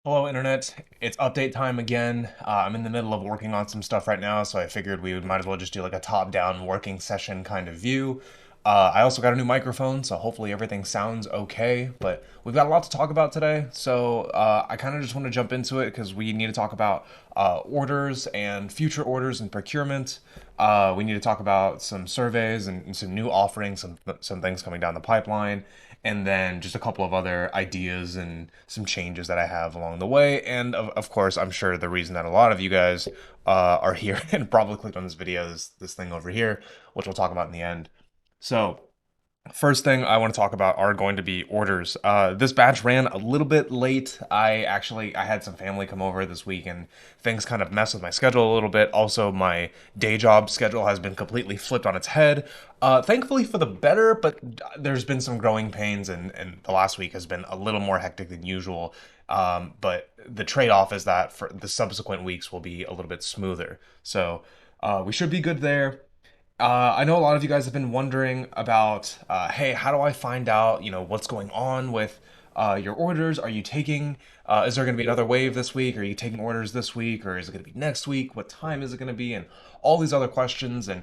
Hello, Internet. It's update time again. I'm in the middle of working on some stuff right now, so I figured might as well just do like a top-down working session kind of view. I also got a new microphone, so hopefully everything sounds okay. But we've got a lot to talk about today, so I kind of just want to jump into it because we need to talk about orders and future orders and procurement. We need to talk about some surveys and some new offerings, some things coming down the pipeline, and then just a couple of other ideas and some changes that I have along the way. And of course, I'm sure the reason that a lot of you guys are here and probably clicked on this video is this thing over here, which we'll talk about in the end. So, first thing I want to talk about are going to be orders. This batch ran a little bit late. I had some family come over this week and things kind of messed with my schedule a little bit. Also, my day job schedule has been completely flipped on its head. Thankfully for the better, but there's been some growing pains and the last week has been a little more hectic than usual. But the trade-off is that for the subsequent weeks will be a little bit smoother. So we should be good there. I know a lot of you guys have been wondering about, hey, how do I find out, what's going on with your orders? Are you taking, is there going to be another wave this week? Are you taking orders this week, or is it going to be next week? What time is it going to be? And all these other questions. And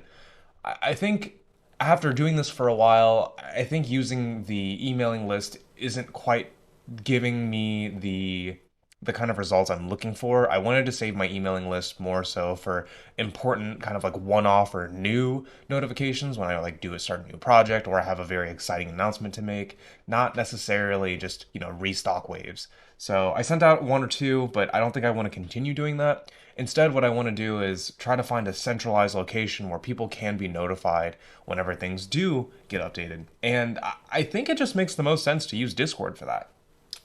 I think after doing this for a while, I think using the emailing list isn't quite giving me the kind of results I'm looking for. I wanted to save my emailing list more so for important kind of like one-off or new notifications when I like do start a new project or I have a very exciting announcement to make, not necessarily just, restock waves. So I sent out one or two, but I don't think I want to continue doing that. Instead, what I want to do is try to find a centralized location where people can be notified whenever things do get updated. And I think it just makes the most sense to use Discord for that.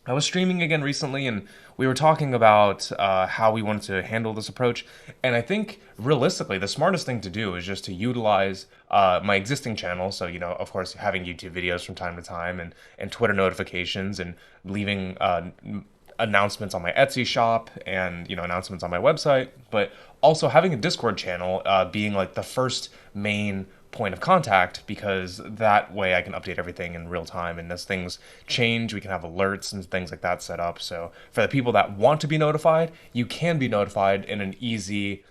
I was streaming again recently, and we were talking about how we wanted to handle this approach. And I think realistically, the smartest thing to do is just to utilize my existing channel. So, of course, having YouTube videos from time to time and Twitter notifications and leaving announcements on my Etsy shop and announcements on my website, but also having a Discord channel being like the first main point of contact, because that way I can update everything in real time, and as things change we can have alerts and things like that set up. So for the people that want to be notified, you can be notified in an easy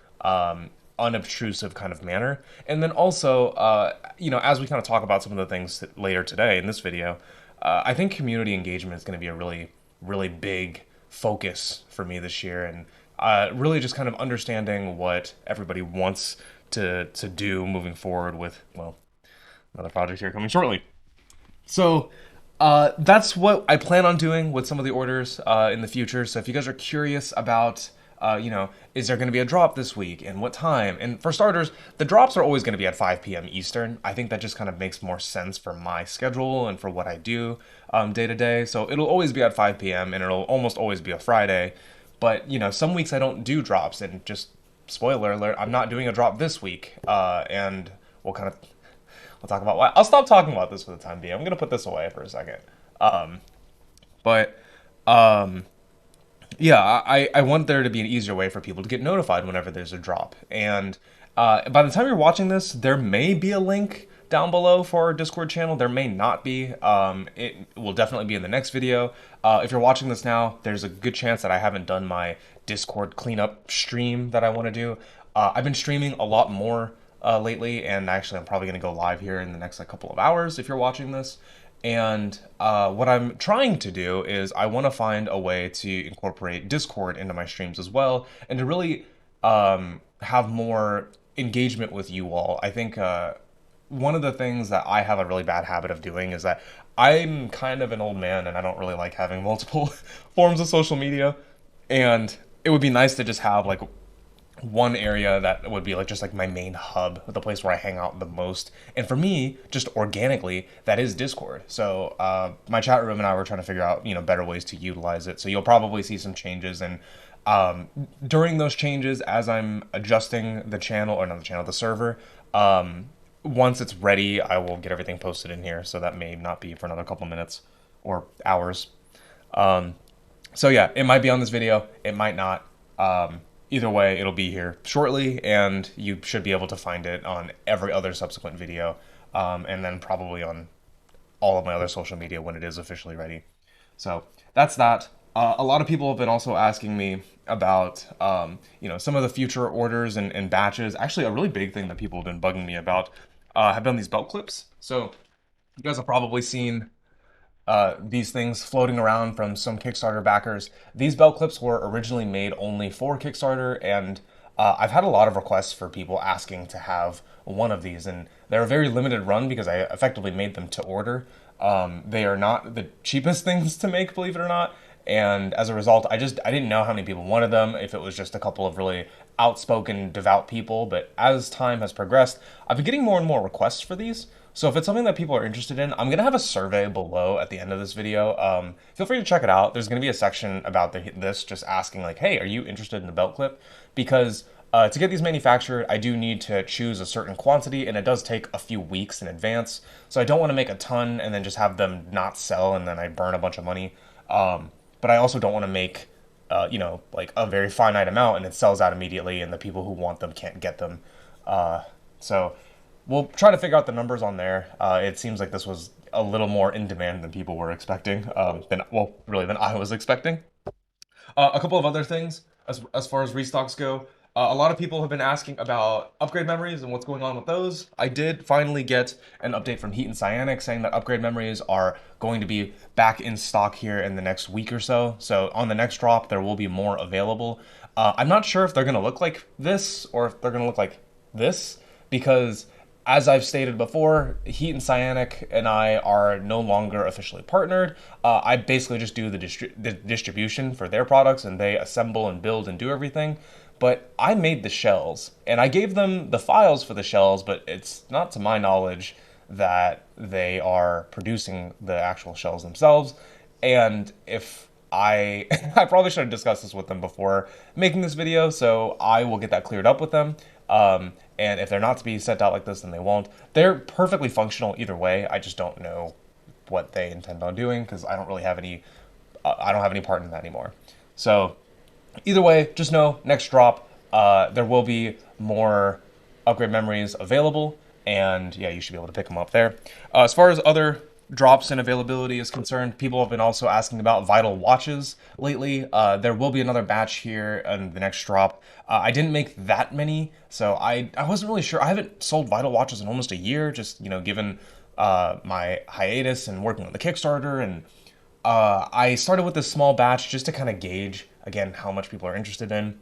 unobtrusive kind of manner. And then also as we kind of talk about some of the things later today in this video, I think community engagement is going to be a really big focus for me this year, and really just kind of understanding what everybody wants to do moving forward with, well, another project here coming shortly. So that's what I plan on doing with some of the orders in the future. So if you guys are curious about, is there going to be a drop this week and what time? And for starters, the drops are always going to be at 5 p.m. Eastern. I think that just kind of makes more sense for my schedule and for what I do day to day. So it'll always be at 5 p.m. and it'll almost always be a Friday. But, some weeks I don't do drops, and just spoiler alert, I'm not doing a drop this week. And we'll kind of we'll talk about why. I'll stop talking about this for the time being. I'm gonna put this away for a second. But yeah, I want there to be an easier way for people to get notified whenever there's a drop. And by the time you're watching this, there may be a link down below for our Discord channel. There may not be. It will definitely be in the next video. If you're watching this now, there's a good chance that I haven't done my Discord cleanup stream that I want to do. I've been streaming a lot more lately, and actually I'm probably going to go live here in the next couple of hours if you're watching this. And what I'm trying to do is I want to find a way to incorporate Discord into my streams as well, and to really have more engagement with you all. I think one of the things that I have a really bad habit of doing is that I'm kind of an old man and I don't really like having multiple forms of social media. And it would be nice to just have like one area that would be like just like my main hub, the place where I hang out the most. And for me, just organically, that is Discord. So my chat room and I were trying to figure out better ways to utilize it. So you'll probably see some changes, and during those changes, as I'm adjusting the channel, or not the channel, the server, once it's ready, I will get everything posted in here. So that may not be for another couple minutes or hours. So yeah, it might be on this video, it might not. Either way, it'll be here shortly, and you should be able to find it on every other subsequent video, and then probably on all of my other social media when it is officially ready. So that's that. A lot of people have been also asking me about, some of the future orders and batches. Actually, a really big thing that people have been bugging me about have been these belt clips. So you guys have probably seen these things floating around from some Kickstarter backers. These belt clips were originally made only for Kickstarter, and I've had a lot of requests for people asking to have one of these, and they're a very limited run because I effectively made them to order. They are not the cheapest things to make, believe it or not, and as a result, I didn't know how many people wanted them. If it was just a couple of really outspoken, devout people, but as time has progressed, I've been getting more and more requests for these. So if it's something that people are interested in, I'm gonna have a survey below at the end of this video. Feel free to check it out. There's gonna be a section about this, just asking like, hey, are you interested in the belt clip? Because to get these manufactured, I do need to choose a certain quantity, and it does take a few weeks in advance. So I don't want to make a ton and then just have them not sell, and then I burn a bunch of money. But I also don't want to make, like a very finite amount, and it sells out immediately, and the people who want them can't get them. So we'll try to figure out the numbers on there. It seems like this was a little more in demand than people were expecting, than I was expecting. A couple of other things as far as restocks go. A lot of people have been asking about upgrade memories and what's going on with those. I did finally get an update from Heat and Cyanic saying that upgrade memories are going to be back in stock here in the next week or so. So on the next drop, there will be more available. I'm not sure if they're going to look like this or if they're going to look like this because as I've stated before, Heat and Cyanic and I are no longer officially partnered. I basically just do the distribution for their products, and they assemble and build and do everything. But I made the shells, and I gave them the files for the shells, but it's not to my knowledge that they are producing the actual shells themselves. And if I I probably should have discussed this with them before making this video, so I will get that cleared up with them. And if they're not to be sent out like this, then they won't. They're perfectly functional either way. I just don't know what they intend on doing because I don't really have any. I don't have any part in that anymore. So either way, just know next drop there will be more upgrade memories available, and yeah, you should be able to pick them up there. As far as other drops and availability is concerned, people have been also asking about Vital watches lately. There will be another batch here in the next drop. I didn't make that many, so I wasn't really sure. I haven't sold Vital watches in almost a year, just given my hiatus and working on the Kickstarter, and I started with this small batch just to kind of gauge again how much people are interested in.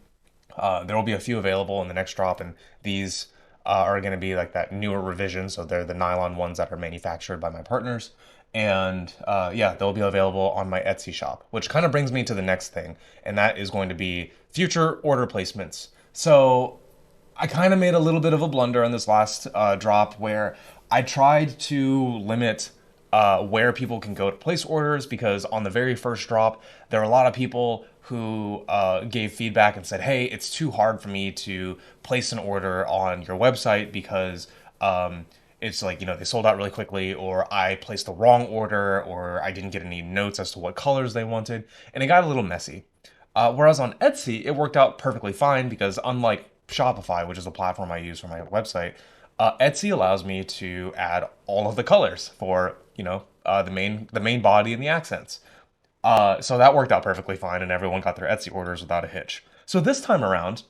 There will be a few available in the next drop, and these are going to be like that newer revision, so they're the nylon ones that are manufactured by my partners. And yeah, they'll be available on my Etsy shop, which kind of brings me to the next thing, and that is going to be future order placements. So I kind of made a little bit of a blunder on this last drop where I tried to limit where people can go to place orders because on the very first drop, there were a lot of people who gave feedback and said, hey, it's too hard for me to place an order on your website because it's like, they sold out really quickly, or I placed the wrong order, or I didn't get any notes as to what colors they wanted, and it got a little messy. Whereas on Etsy, it worked out perfectly fine because unlike Shopify, which is the platform I use for my website, Etsy allows me to add all of the colors for the main body and the accents. So that worked out perfectly fine, and everyone got their Etsy orders without a hitch. So this time around,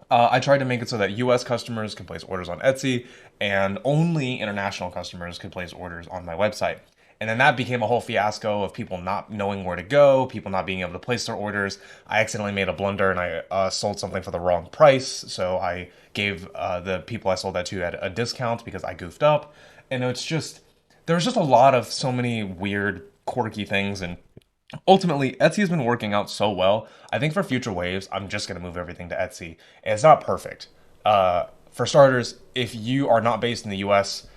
I tried to make it so that US customers can place orders on Etsy and only international customers could place orders on my website. And then that became a whole fiasco of people not knowing where to go, people not being able to place their orders. I accidentally made a blunder and I sold something for the wrong price. So I gave the people I sold that to at a discount because I goofed up. And it's just, there was just a lot of so many weird, quirky things. And ultimately, Etsy has been working out so well. I think for future waves, I'm just going to move everything to Etsy. And it's not perfect. For starters, if you are not based in the US,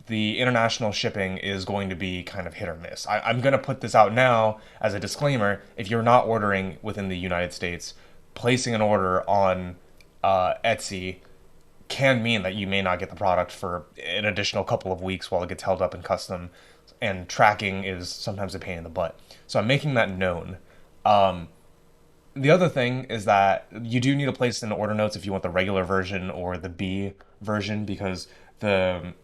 the international shipping is going to be kind of hit or miss. I'm going to put this out now as a disclaimer. If you're not ordering within the United States, placing an order on Etsy can mean that you may not get the product for an additional couple of weeks while it gets held up in custom, and tracking is sometimes a pain in the butt. So I'm making that known. The other thing is that you do need to place in the order notes if you want the regular version or the B version, because the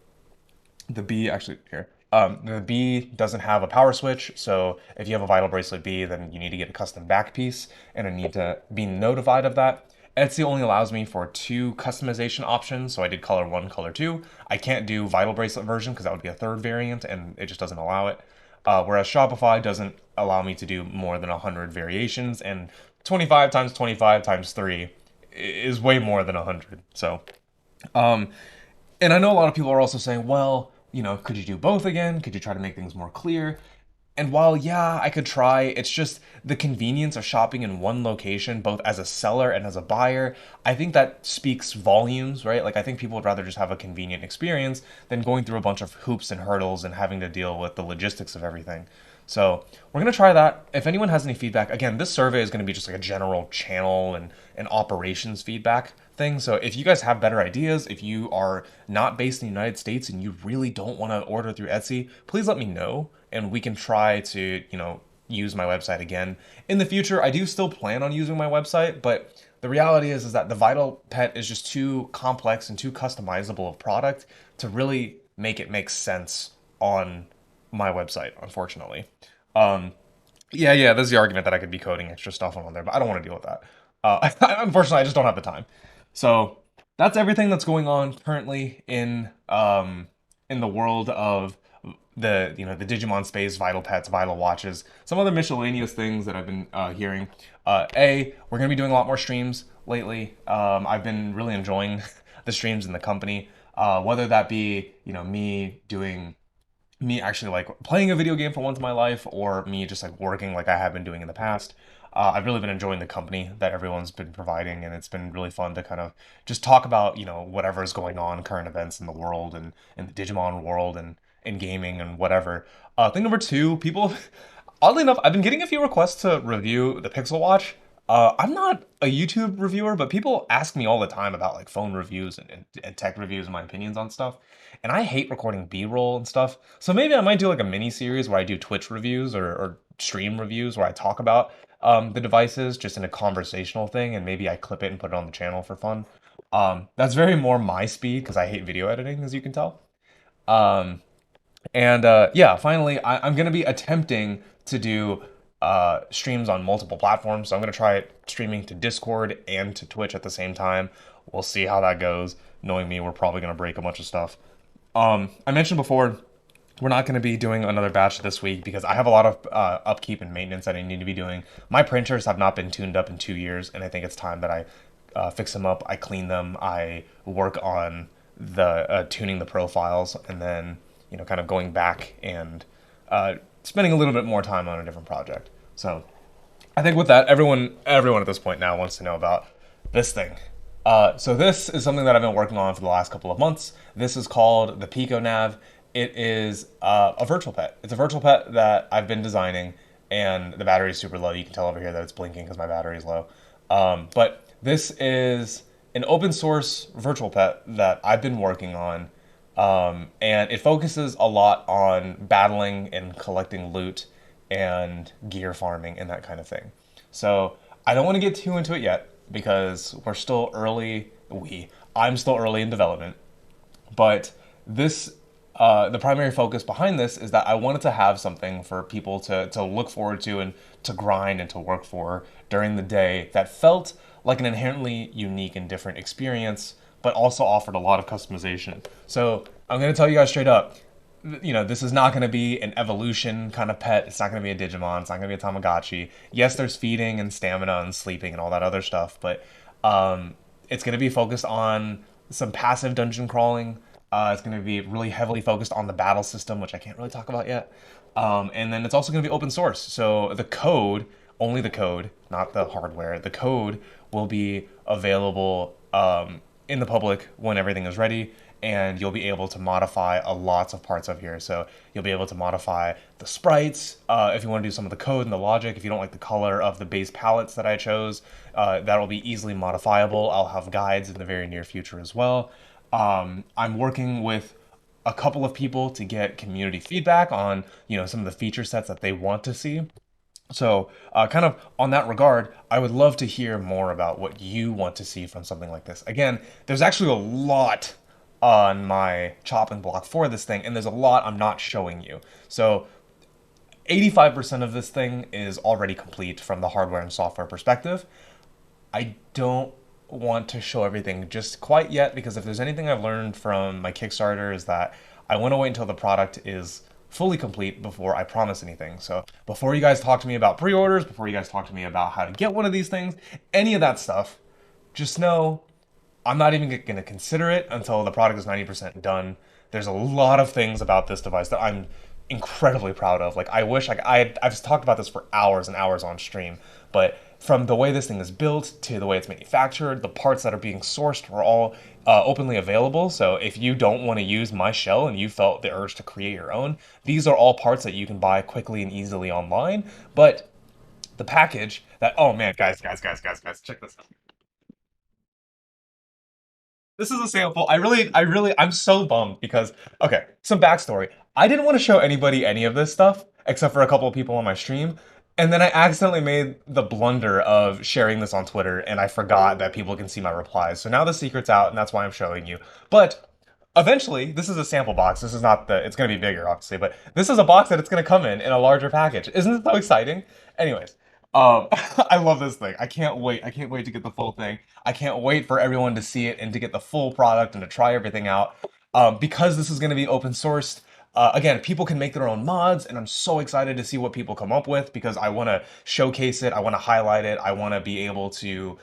B, actually here, The B doesn't have a power switch, so if you have a Vital Bracelet B, then you need to get a custom back piece, and I need to be notified of that. Etsy only allows me for two customization options, so I did color one, color two. I can't do Vital Bracelet version because that would be a third variant, and it just doesn't allow it. Whereas Shopify doesn't allow me to do more than 100 variations, and 25 times 25 times 3 is way more than 100. So, um, and I know a lot of people are also saying, well, could you do both again? Could you try to make things more clear? And while, yeah, I could try, it's just the convenience of shopping in one location, both as a seller and as a buyer. I think that speaks volumes, right? Like, I think people would rather just have a convenient experience than going through a bunch of hoops and hurdles and having to deal with the logistics of everything. So we're gonna try that. If anyone has any feedback, again, this survey is gonna be just like a general channel and operations feedback thing. So if you guys have better ideas, if you are not based in the United States and you really don't want to order through Etsy, please let me know and we can try to, use my website again. In the future, I do still plan on using my website, but the reality is that the Vital Pet is just too complex and too customizable a product to really make it make sense on my website, unfortunately. Um, yeah, there's the argument that I could be coding extra stuff on there, but I don't want to deal with that. Unfortunately, I just don't have the time. So that's everything that's going on currently in the world of the Digimon space, Vital Pets, Vital Watches, some other miscellaneous things that I've been hearing. We're gonna be doing a lot more streams lately. I've been really enjoying the streams in the company, whether that be me actually like playing a video game for once in my life or me just like working like I have been doing in the past. I've really been enjoying the company that everyone's been providing, and it's been really fun to kind of just talk about whatever is going on, current events in the world and in the Digimon world and in gaming and whatever. Thing number two, people, oddly enough, I've been getting a few requests to review the Pixel Watch. I'm not a YouTube reviewer, but people ask me all the time about like phone reviews and tech reviews and my opinions on stuff. And I hate recording B-roll and stuff. So maybe I might do like a mini series where I do Twitch reviews or stream reviews where I talk about the devices just in a conversational thing, and maybe I clip it and put it on the channel for fun. That's very more my speed because I hate video editing, as you can tell. Um, and yeah, finally, I'm going to be attempting to do streams on multiple platforms. So I'm going to try streaming to Discord and to Twitch at the same time. We'll see how that goes. Knowing me, we're probably going to break a bunch of stuff. I mentioned before, we're not going to be doing another batch this week because I have a lot of upkeep and maintenance that I need to be doing. My printers have not been tuned up in 2 years, and I think it's time that I fix them up. I clean them. I work on the tuning the profiles, and then kind of going back and spending a little bit more time on a different project. So I think with that, everyone at this point now wants to know about this thing. So this is something that I've been working on for the last couple of months. This is called the PicoNav. It is a virtual pet. It's a virtual pet that I've been designing, and the battery is super low. You can tell over here that it's blinking because my battery is low. But this is an open source virtual pet that I've been working on, and it focuses a lot on battling and collecting loot and gear farming and that kind of thing. So I don't want to get too into it yet because we're still early. I'm still early in development, but this the primary focus behind this is that I wanted to have something for people to look forward to and to grind and to work for during the day that felt like an inherently unique and different experience, but also offered a lot of customization. So I'm going to tell you guys straight up, this is not going to be an evolution kind of pet. It's not going to be a Digimon. It's not going to be a Tamagotchi. Yes, there's feeding and stamina and sleeping and all that other stuff, but it's going to be focused on some passive dungeon crawling. It's going to be really heavily focused on the battle system, which I can't really talk about yet. And then it's also going to be open source. So the code, only the code, not the hardware, the code will be available in the public when everything is ready. And you'll be able to modify a lots of parts of here. So you'll be able to modify the sprites if you want to do some of the code and the logic. If you don't like the color of the base palettes that I chose, that'll be easily modifiable. I'll have guides in the very near future as well. I'm working with a couple of people to get community feedback on some of the feature sets that they want to see. So, kind of on that regard, I would love to hear more about what you want to see from something like this. Again, there's actually a lot on my chopping block for this thing, and there's a lot I'm not showing you. So 85% of this thing is already complete from the hardware and software perspective. I don't want to show everything just quite yet because if there's anything I've learned from my Kickstarter is that I want to wait until the product is fully complete before I promise anything. So before you guys talk to me about pre-orders, before you guys talk to me about how to get one of these things, any of that stuff, just know I'm not even going to consider it until the product is 90% done. There's a lot of things about this device that I'm incredibly proud of. Like I wish I've talked about this for hours and hours on stream, but from the way this thing is built to the way it's manufactured, the parts that are being sourced are all openly available. So if you don't want to use my shell and you felt the urge to create your own, these are all parts that you can buy quickly and easily online. But the package that, oh man, guys, check this out. This is a sample. I'm so bummed because, okay, some backstory. I didn't want to show anybody any of this stuff except for a couple of people on my stream. And then I accidentally made the blunder of sharing this on Twitter and I forgot that people can see my replies. So now the secret's out and that's why I'm showing you. But eventually, this is a sample box. This is not it's going to be bigger, obviously, but this is a box that it's going to come in a larger package. Isn't it so exciting? Anyways, I love this thing. I can't wait. I can't wait to get the full thing. I can't wait for everyone to see it and to get the full product and to try everything out. Because this is going to be open sourced, again, people can make their own mods, and I'm so excited to see what people come up with because I want to showcase it. I want to highlight it. I want to be able to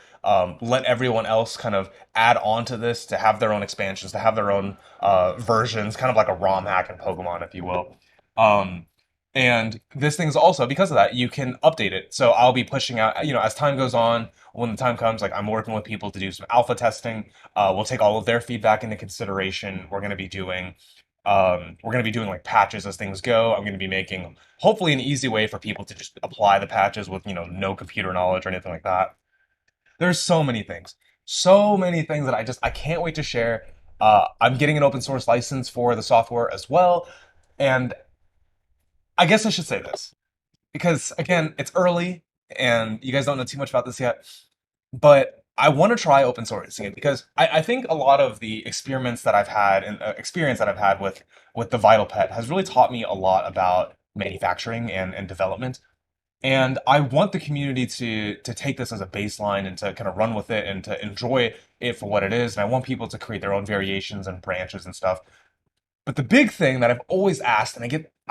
let everyone else kind of add on to this to have their own expansions, to have their own versions, kind of like a ROM hack in Pokemon, if you will. Um, and this thing is also, because of that, you can update it. So I'll be pushing out, as time goes on, when the time comes, like I'm working with people to do some alpha testing. We'll take all of their feedback into consideration. We're going to be doing like patches as things go. I'm going to be making hopefully an easy way for people to just apply the patches with, no computer knowledge or anything like that. There's so many things that I can't wait to share. I'm getting an open source license for the software as well. And I guess I should say this because again, it's early and you guys don't know too much about this yet. But I want to try open sourcing it because I think a lot of the experiments that I've had and experience that I've had with the Vital Pet has really taught me a lot about manufacturing and development. And I want the community to take this as a baseline and to kind of run with it and to enjoy it for what it is. And I want people to create their own variations and branches and stuff. But the big thing that I've always asked, and I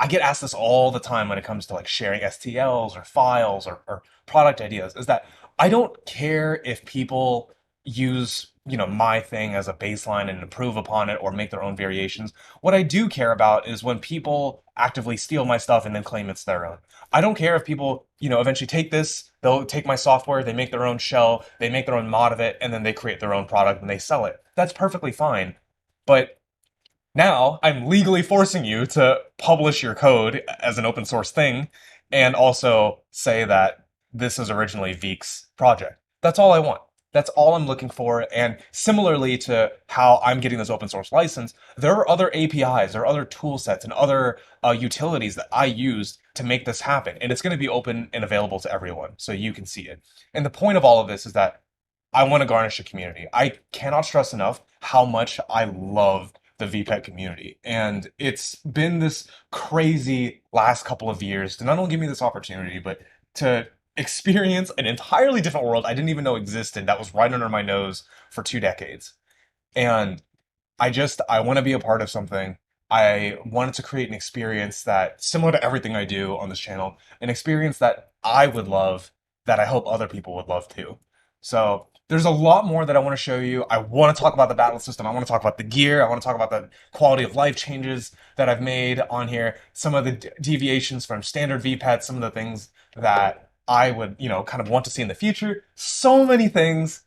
get asked this all the time when it comes to like sharing STLs or files or product ideas, is that I don't care if people use, my thing as a baseline and improve upon it or make their own variations. What I do care about is when people actively steal my stuff and then claim it's their own. I don't care if people, eventually take this, they'll take my software, they make their own shell, they make their own mod of it, and then they create their own product and they sell it. That's perfectly fine. But now I'm legally forcing you to publish your code as an open source thing and also say that this is originally Veek's project. That's all I want. That's all I'm looking for. And similarly to how I'm getting this open source license, there are other APIs, there are other tool sets and other utilities that I use to make this happen. And it's going to be open and available to everyone so you can see it. And the point of all of this is that I want to garnish a community. I cannot stress enough how much I love the vPet community. And it's been this crazy last couple of years to not only give me this opportunity, but to experience an entirely different world I didn't even know existed that was right under my nose for 2 decades. And I want to be a part of something. I wanted to create an experience that similar to everything I do on this channel, an experience that I would love, that I hope other people would love too. So there's a lot more that I want to show you. I want to talk about the battle system. I want to talk about the gear. I want to talk about the quality of life changes that I've made on here. Some of the deviations from standard VPET, some of the things that I would, kind of want to see in the future. So many things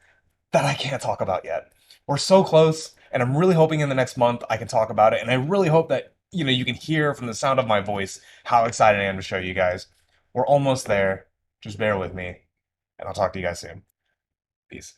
that I can't talk about yet. We're so close, and I'm really hoping in the next month I can talk about it. And I really hope that, you can hear from the sound of my voice how excited I am to show you guys. We're almost there. Just bear with me, and I'll talk to you guys soon. Peace.